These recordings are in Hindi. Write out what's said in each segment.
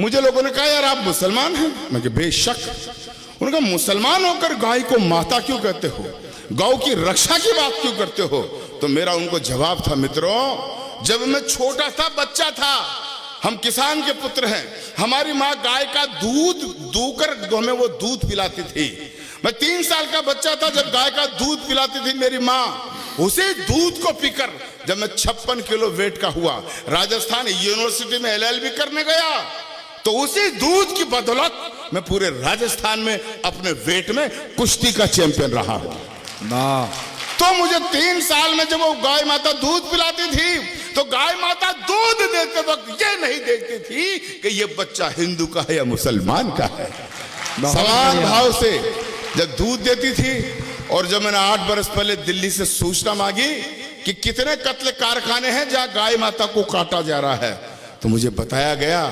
मुझे लोगों ने कहा यार आप मुसलमान हैं? मैं कहा बेशक। उन्होंने कहा मुसलमान होकर गाय को माता क्यों कहते हो, गौ की रक्षा की बात क्यों करते हो? तो मेरा उनको जवाब था, मित्रों जब मैं छोटा था, बच्चा था, हम किसान के पुत्र हैं, हमारी माँ गाय का दूध दूकर हमें वो दूध पिलाती थी। मैं 3 साल का बच्चा था जब गाय का दूध पिलाती थी मेरी माँ। उसी दूध को पीकर जब मैं 56 किलो वेट का हुआ, राजस्थान यूनिवर्सिटी में LLB करने गया, तो उसी दूध की बदौलत मैं पूरे राजस्थान में अपने वेट में कुश्ती का चैंपियन रहा हूं। तो मुझे 3 साल में जब वो गाय माता दूध पिलाती थी, तो गाय माता दूध देते वक्त ये नहीं देखती थी कि ये बच्चा हिंदू का है या मुसलमान का है। समान भाव से जब दूध देती थी, और जब मैंने 8 बरस पहले दिल्ली से सूचना मांगी कि कितने कत्ल कारखाने हैं जहां गाय माता को काटा जा रहा है, तो मुझे बताया गया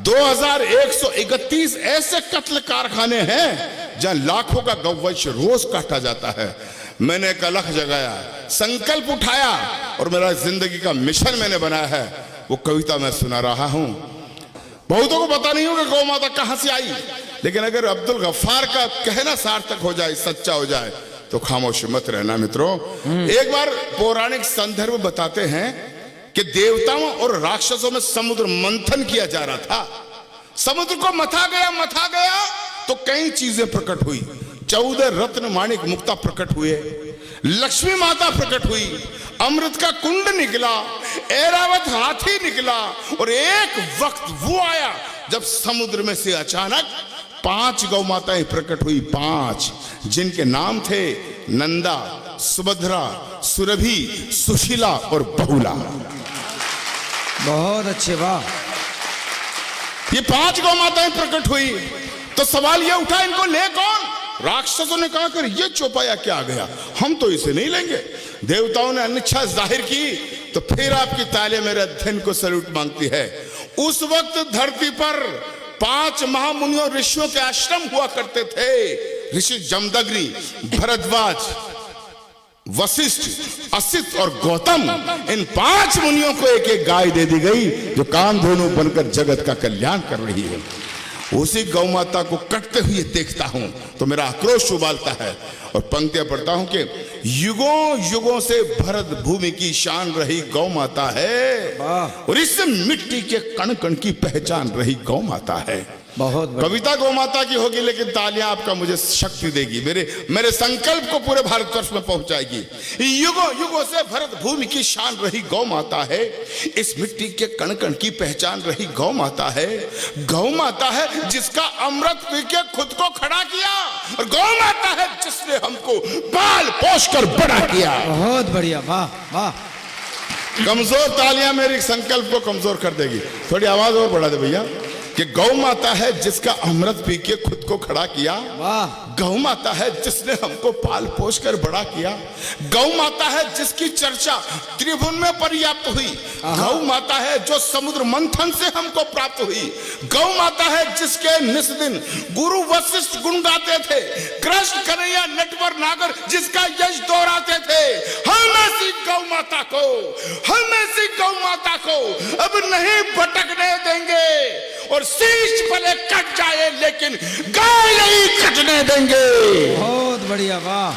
2131 ऐसे कत्ल कारखाने हैं जहां लाखों का गौवंश रोज काटा जाता है। मैंने एक अलग जगाया, संकल्प उठाया, और मेरा जिंदगी का मिशन मैंने बनाया है। वो कविता मैं सुना रहा हूं। बहुतों को पता नहीं होगा गौ माता कहां से आई, लेकिन अगर अब्दुल गफ्फार का कहना सार्थक हो जाए, सच्चा हो जाए, तो खामोश मत रहना मित्रों। एक बार पौराणिक संदर्भ बताते हैं कि देवताओं और राक्षसों में समुद्र मंथन किया जा रहा था। समुद्र को मथा गया तो कई चीजें प्रकट हुई। 14 रत्न माणिक मुक्ता प्रकट हुए, लक्ष्मी माता प्रकट हुई, अमृत का कुंड निकला, ऐरावत हाथी निकला, और एक वक्त वो आया जब समुद्र में से अचानक 5 गौ माताएं प्रकट हुई। 5 जिनके नाम थे नंदा, सुभद्रा, सुरभि, सुशीला और बहुला। बहुत अच्छे, वाह। ये 5 गौ माताएं प्रकट हुई, तो सवाल ये उठा इनको ले कौन? राक्षसों ने कहा कर ये चौपाया क्या आ गया, हम तो इसे नहीं लेंगे। देवताओं ने अनिच्छा जाहिर की, तो फिर आपकी तालियां मेरे अध्ययन को सैल्यूट मांगती है। उस वक्त धरती पर 5 महामुनियों ऋषियों के आश्रम हुआ करते थे। ऋषि जमदग्नि, भरद्वाज, वशिष्ठ, असित और गौतम, इन 5 मुनियों को एक एक गाय दे दी गई जो कामधेनु बनकर जगत का कल्याण कर रही है। उसी गौ माता को कटते हुए देखता हूं तो मेरा आक्रोश उबालता है, और पंक्तियां पढ़ता हूं कि युगों युगों से भरत भूमि की शान रही गौ माता है, और इस मिट्टी के कण कण की पहचान रही गौ माता है। बहुत कविता गौ माता की होगी, लेकिन तालियां आपका मुझे शक्ति देगी, मेरे संकल्प को पूरे भारतवर्ष में पहुंचाएगी। युगों युगों से भरत भूमि की शान रही गौ माता है, इस मिट्टी के कण कण की पहचान रही गौ माता है। गौ माता है जिसका अमृत पी के खुद को खड़ा किया, और गौ माता है जिसने हमको पाल पोष कर बड़ा किया। बहुत बढ़िया, वाह वाह। कमजोर तालियां मेरे संकल्प को कमजोर कर देगी। थोड़ी आवाज और बढ़ा दे भैया, कि गौ माता है जिसका अमृत पी के खुद को खड़ा किया। गौ माता है जिसने हमको पाल पोष कर बड़ा किया। गौ माता है जिसकी चर्चा त्रिभुवन में पर्याप्त हुई। गौ माता है जो समुद्र मंथन से हमको प्राप्त हुई। गौ माता है जिसके निस दिन गुरु वशिष्ठ गुण गाते थे। कृष्ण कन्हैया नटवर नागर जिसका यश दोहराते थे। हम ऐसी गौ माता को, हम ऐसी गौ माता को अब नहीं भटकने देंगे, और शीश भले कट जाए लेकिन गाय नहीं कटने देंगे। बहुत बढ़िया, वाह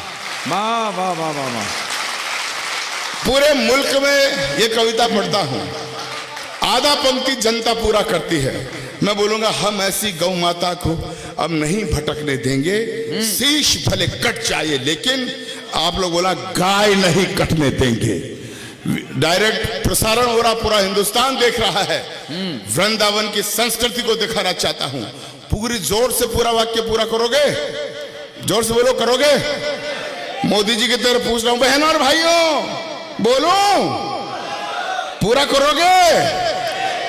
वाह वाह वाह वाह वाह। पूरे मुल्क में ये कविता पढ़ता हूं, आधा पंक्ति जनता पूरा करती है। मैं बोलूंगा हम ऐसी गौ माता को अब नहीं भटकने देंगे, शीश भले कट जाए लेकिन, आप लोग बोला गाय नहीं कटने देंगे। डायरेक्ट प्रसारण हो रहा, पूरा हिंदुस्तान देख रहा है। वृंदावन की संस्कृति को दिखाना चाहता हूं। पूरी जोर से पूरा वाक्य पूरा करोगे? जोर से बोलो, करोगे? मोदी जी की तरफ पूछ रहा हूं, बहनों और भाइयों बोलो, पूरा करोगे?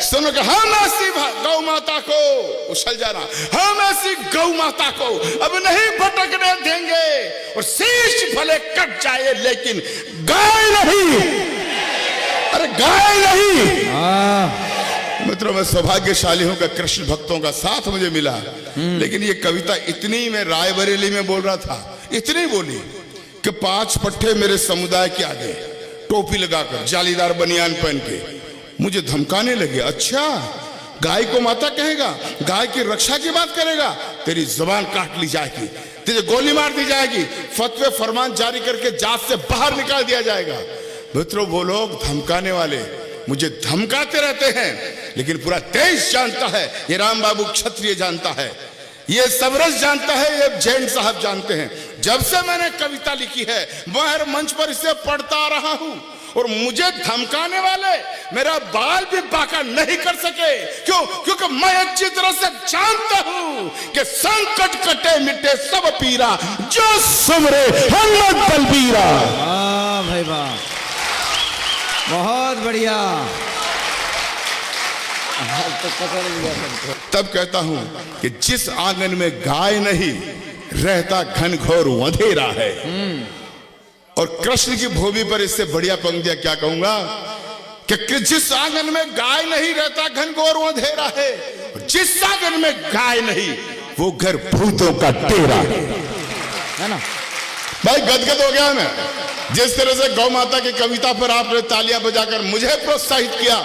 सुनो कि हम ऐसी गौ माता को, उछल जाना, हम ऐसी गौ माता को अब नहीं भटकने देंगे, और शीश भले कट जाए लेकिन गाय नहीं। अरे गाय नहीं। मित्रों, मैं सौभाग्यशाली हूं कि कृष्ण भक्तों का साथ मुझे मिला। लेकिन ये कविता इतनी, मैं रायबरेली में बोल रहा था, इतनी बोली कि 5 पट्टे मेरे समुदाय के आगे टोपी लगाकर, जालीदार बनियान पहन के मुझे धमकाने लगे। अच्छा, गाय को माता कहेगा, गाय की रक्षा की बात करेगा, तेरी जुबान काट ली जाएगी, तुझे गोली मार दी जाएगी, फतवे फरमान जारी करके जात से बाहर निकाल दिया जाएगा। मित्रों, वो लोग धमकाने वाले मुझे धमकाते रहते हैं, लेकिन पूरा देश जानता है, ये राम बाबू क्षत्रिय जानता है, ये सबरस जानता है, ये जैन साहब जानते हैं। जब से मैंने कविता लिखी है मैं हर मंच पर इसे पढ़ता आ रहा हूं, और मुझे धमकाने वाले मेरा बाल भी बाका नहीं कर सके। क्यों? क्योंकि मैं अच्छी तरह से जानता हूं कि संकट कटे मिटे सब पीरा, जो सुमरे हनुमत बलबीरा। वाह भाई वाह, बहुत बढ़िया। तो पता नहीं गया सबको। तब कहता हूं कि जिस आंगन में गाय नहीं रहता घनघोर अंधेरा है। और कृष्ण की भूमि पर इससे बढ़िया पंक्तियां क्या कहूंगा कि जिस आंगन में गाय नहीं रहता घनघोर अंधेरा है, जिस आंगन में गाय नहीं वो घर भूतों का डेरा है ना। भाई गदगद हो गया मैं, जिस तरह से गौ माता की कविता पर आपने तालियां बजाकर मुझे प्रोत्साहित किया।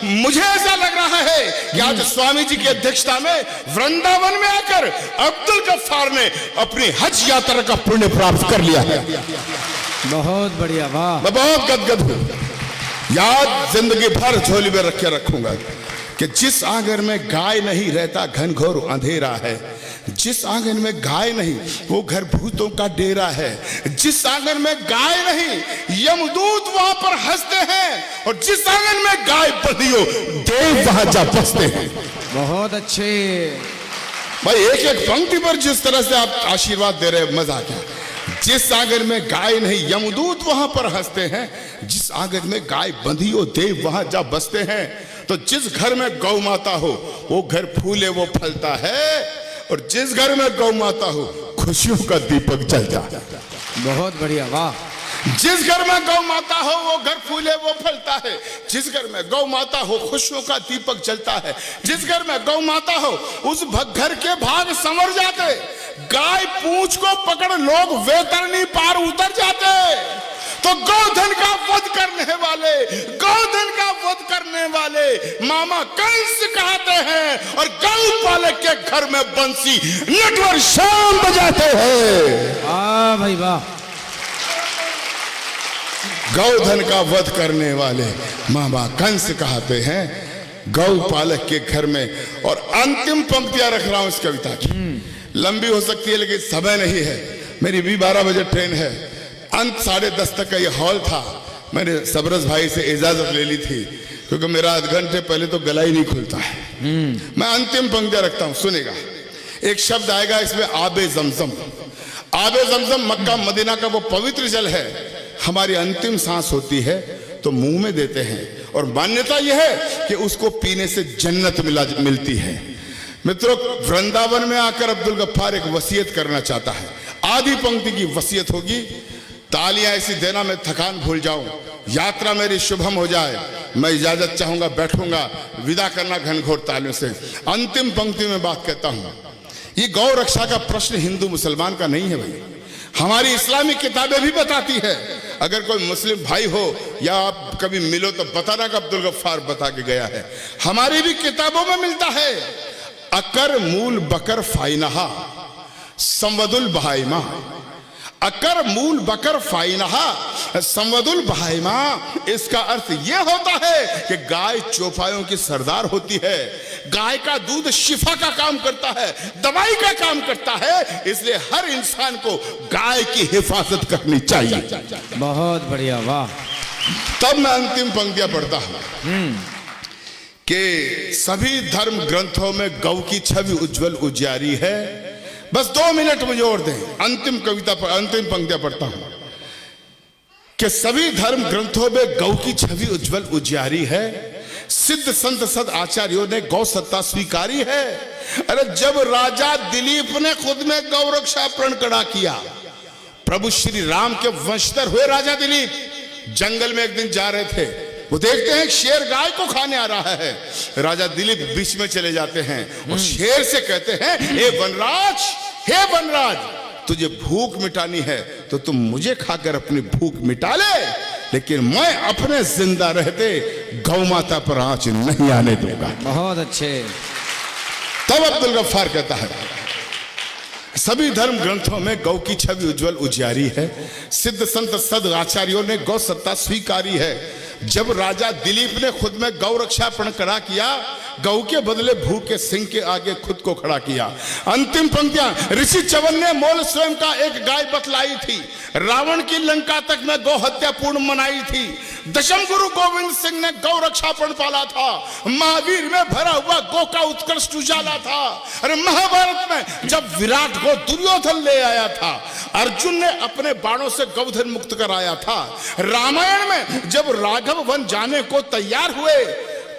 मुझे ऐसा लग रहा है कि आज स्वामी जी की अध्यक्षता में वृंदावन में आकर अब्दुल गफ्फार ने अपनी हज यात्रा का पुण्य प्राप्त कर लिया है। बहुत बढ़िया, वाह। मैं बहुत गदगद हूं, याद जिंदगी भर झोली में रखे रखूंगा कि जिस आंगन में गाय नहीं रहता घनघोर अंधेरा है, जिस आंगन में गाय नहीं वो घर भूतों का डेरा है, जिस आंगन में गाय नहीं यमदूत वहां पर हंसते हैं, और जिस आंगन में गाय बंधी हो देव वहां जा बसते हैं। बहुत अच्छे भाई, एक एक पंक्ति पर जिस तरह से आप आशीर्वाद दे रहे, मजा आ गया। जिस आंगन में गाय नहीं यमदूत वहां पर हंसते हैं, जिस आंगन में गाय बंधी हो देव वहां जा बसते हैं। तो जिस घर में गौ माता हो वो घर फूले वो फलता है, और जिस घर में गौ माता हो खुशियों का दीपक जलता है। बहुत बढ़िया, वाह। जिस घर में गौ माता हो वो घर फूले वो फलता है, जिस घर में गौ माता हो खुशियों का दीपक जलता है, जिस घर में गौ माता हो उस घर के भाग संवर जाते, गाय पूंछ को पकड़ लोग वैतरणी पार उतर जाते। तो गौधन का वध करने वाले, गौधन का वध करने वाले मामा कंस कहते हैं, और गौपालक के घर में बंसी नटवर शाम बजाते हैं। वाह भाई वाह। गौधन का वध करने वाले मामा कंस कहते हैं गौपालक के घर में। और अंतिम पंक्तियां रख रहा हूं इस कविता की, लंबी हो सकती है लेकिन समय नहीं है, मेरी भी 12 बजे ट्रेन है। अंत 10:30 तक का ये हॉल था। मैंने सबरस भाई से इजाजत ले ली थी क्योंकि मेरा आध घंटे पहले तो गला ही नहीं खुलता है। मैं अंतिम पंक्तियां रखता हूं, सुनेगा। एक शब्द आएगा इसमें, आबे जमजम। आबे जमजम मक्का मदीना का वो पवित्र जल है, हमारी अंतिम सांस होती है तो मुंह में देते हैं, और मान्यता यह है कि उसको पीने से जन्नत मिलती है। मित्रों, वृंदावन में आकर अब्दुल गफ्फार एक वसीयत करना चाहता है। आधी पंक्ति की वसीयत होगी, तालियां ऐसी देना मैं थकान भूल जाऊं, यात्रा मेरी शुभम हो जाए, मैं इजाजत चाहूंगा, बैठूंगा, विदा करना घनघोर तालियों से। अंतिम पंक्ति में बात कहता हूं, ये गौ रक्षा का प्रश्न हिंदू मुसलमान का नहीं है भाई, हमारी इस्लामिक किताबें भी बताती है। अगर कोई मुस्लिम भाई हो या आप कभी मिलो तो बताना कि अब्दुल गफ्फार बता के गया है। हमारी भी किताबों में मिलता है, अकर मूल बकर फाइनहा संवदुल बहाइमा, अकर मूल बकर फाइनहा संवदुल बहाइमा। इसका अर्थ यह होता है कि गाय चौपायों की सरदार होती है, गाय का दूध शिफा का काम करता है, दवाई का काम करता है, इसलिए हर इंसान को गाय की हिफाजत करनी चाहिए। बहुत बढ़िया, वाह। तब मैं अंतिम पंक्तियां पढ़ता हूं कि सभी धर्म ग्रंथों में गौ की छवि उज्जवल उजियारी है। बस 2 मिनट मुझे और दें, अंतिम कविता पर अंतिम पंक्तियां पढ़ता हूं कि सभी धर्म ग्रंथों में गौ की छवि उज्जवल उजियारी है, सिद्ध संत सद आचार्यों ने गौ सत्ता स्वीकारी है। अरे जब राजा दिलीप ने खुद में गौ रक्षा प्रण खड़ा किया, प्रभु श्री राम के वंशधर हुए राजा दिलीप जंगल में एक दिन जा रहे थे, वो देखते हैं शेर गाय को खाने आ रहा है। राजा दिलीप बीच में चले जाते हैं और शेर से कहते हैं, हे वनराज, हे वनराज, तुझे भूख मिटानी है तो तुम मुझे खाकर अपनी भूख मिटा ले, लेकिन मैं अपने जिंदा रहते गौ माता पर आंच नहीं आने दूंगा। बहुत अच्छे। तब अब्दुल गफ्फार कहता है, सभी धर्म ग्रंथों में गौ की छवि उज्जवल उजियारी है। सिद्ध संत सद आचार्यों ने गौ सत्ता स्वीकारी है। जब राजा दिलीप ने खुद में गौ रक्षापण खड़ा किया, गौ के बदले भूख के सिंह के आगे खुद को खड़ा किया। अंतिम पंक्तियां ऋषि चवन ने मोल स्वयं का एक गाय बतलाई थी। रावण की लंका तक में गौ हत्या पूर्ण मनाई थी। दशम गुरु गोविंद सिंह ने गौ रक्षापण पाला था। महावीर में भरा हुआ गौ का उत्कृष्ट उजाला था। अरे महाभारत में जब विराट को दुर्योधन ले आया था, अर्जुन ने अपने बाणों से गौधन मुक्त कराया था। रामायण में जब राघव वन जाने को तैयार हुए,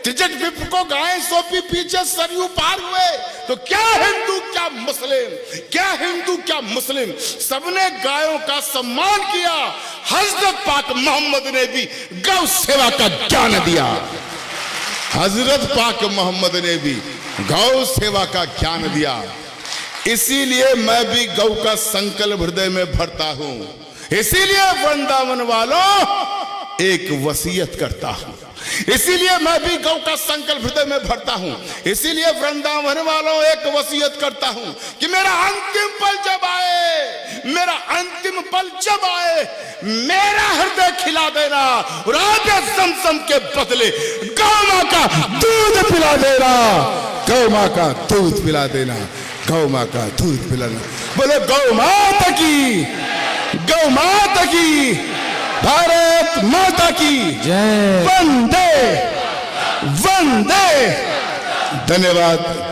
त्रिजट विप को गाय सौंपी, पीछे सरयू पार हुए, तो क्या हिंदू क्या मुस्लिम, क्या हिंदू क्या मुस्लिम, सबने गायों का सम्मान किया। हजरत पाक मोहम्मद ने भी गौ सेवा का ज्ञान दिया। हजरत पाक मोहम्मद ने भी गौ सेवा का ज्ञान दिया। इसीलिए मैं भी गौ का संकल्प हृदय में भरता हूं। इसीलिए वृंदावन वालों एक वसीयत करता हूं। इसीलिए मैं भी गौ का संकल्प हृदय में भरता हूं। इसीलिए वृंदावन वालों एक वसीयत करता हूं कि मेरा अंतिम पल जब आए, मेरा अंतिम पल जब आए, मेरा हृदय खिला देना और आगे समसम के बदले गौ मां का दूध पिला देना। गौ मां का दूध पिला देना। गौ मां का दूध पिलाना। बोले गौ माता की, गौ माता की, भारत माता की जय। वंदे वंदे। धन्यवाद।